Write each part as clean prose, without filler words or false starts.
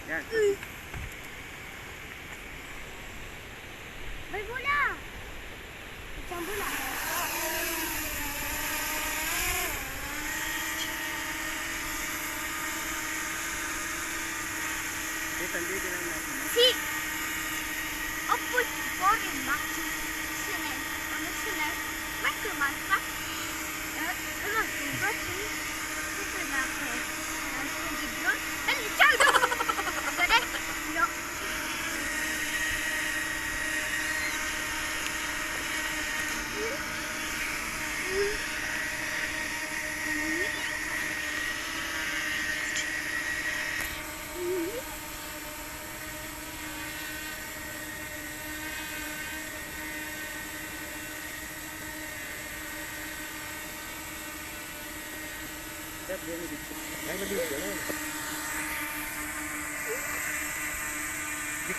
Yan. May bola! Isang bola. Dito lang natin. Si! Opus boring maximum. Maximum. Maximum.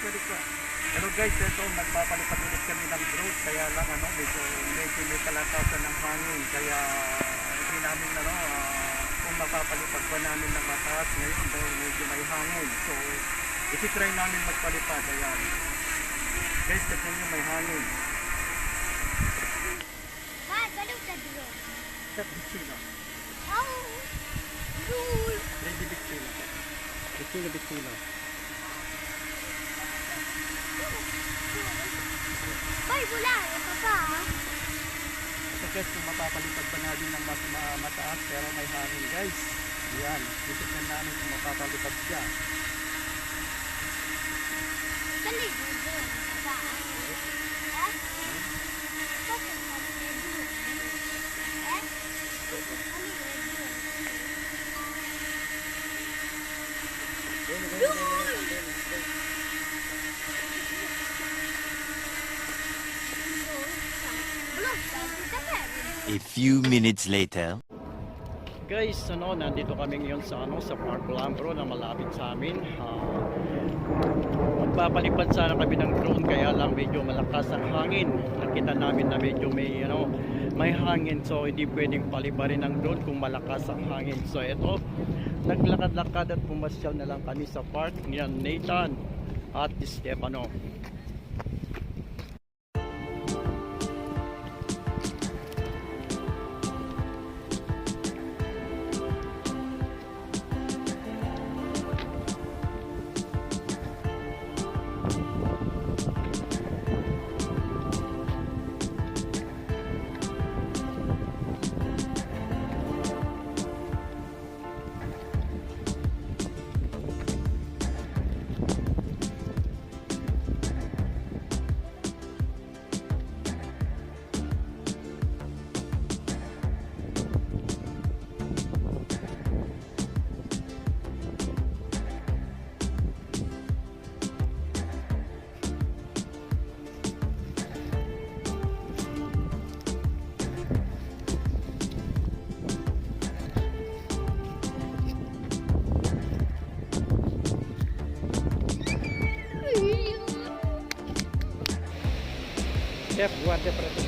Dikwa. Pero guys, ito nagpapalipad ulit kami ng drone, kaya lang medyo may kalatasan ng hangin, kaya hindi namin kung mapapalipad pa namin ng mataas ngayon dahil medyo may hangin. So isi-try namin magpalipad. Ayan guys, tignan nyo, may hangin. Balik sa drone. Sa bitsila. Ready bitsila. Bay, bola! Papa! So guys, kung mapapalipad pa natin ng mas mataas pero may hangin guys. Ayan, titignan namin kung mapapalipad siya. Dali, doon. Papa. A few minutes later. Guys, nandito kami ngayon sa Park Lambro na malapit sa amin. Magpapalipad sana kami ng drone, kaya lang medyo malakas ang hangin. Nakita namin na medyo may hangin, so hindi pwedeng paliparin ng drone kung malakas ang hangin. So ito, naglakad-lakad at pumasyal na lang kami sa park. Yan, Nathan at Stefano. Chef, guarde para ito.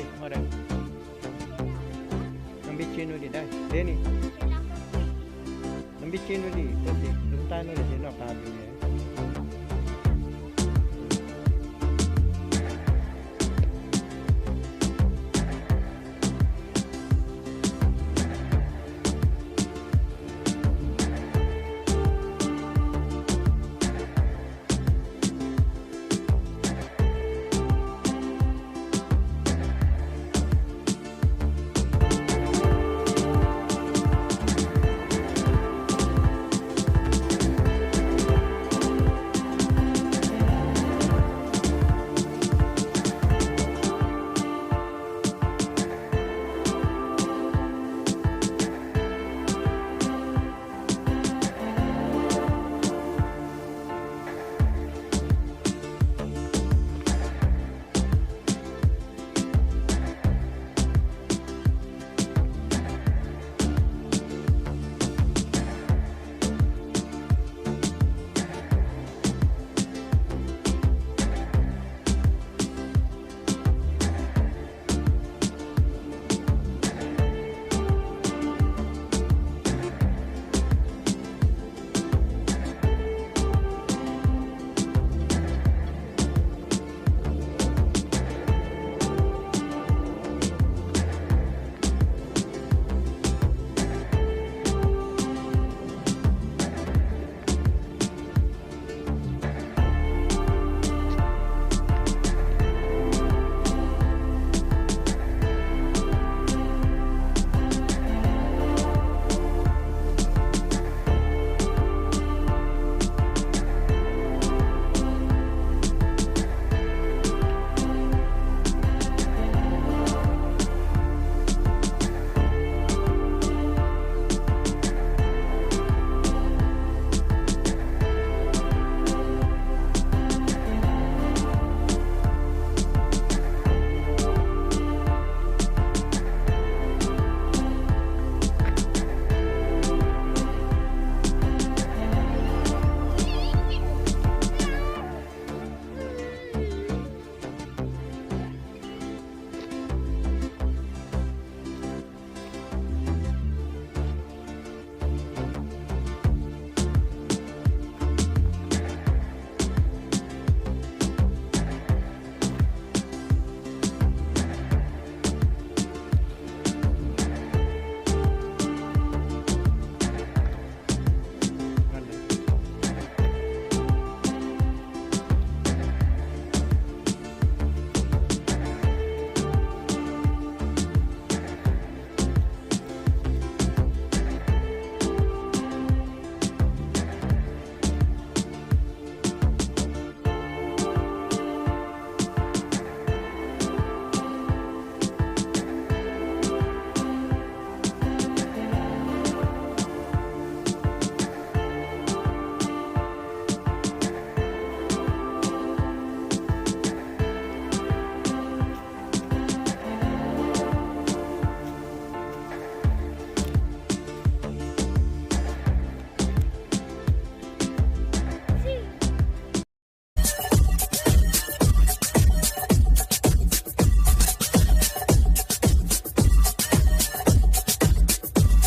lì, ngồi đây. Non vicino lì, dai, vieni. Non vicino lì, così, lontano lì, se no parli.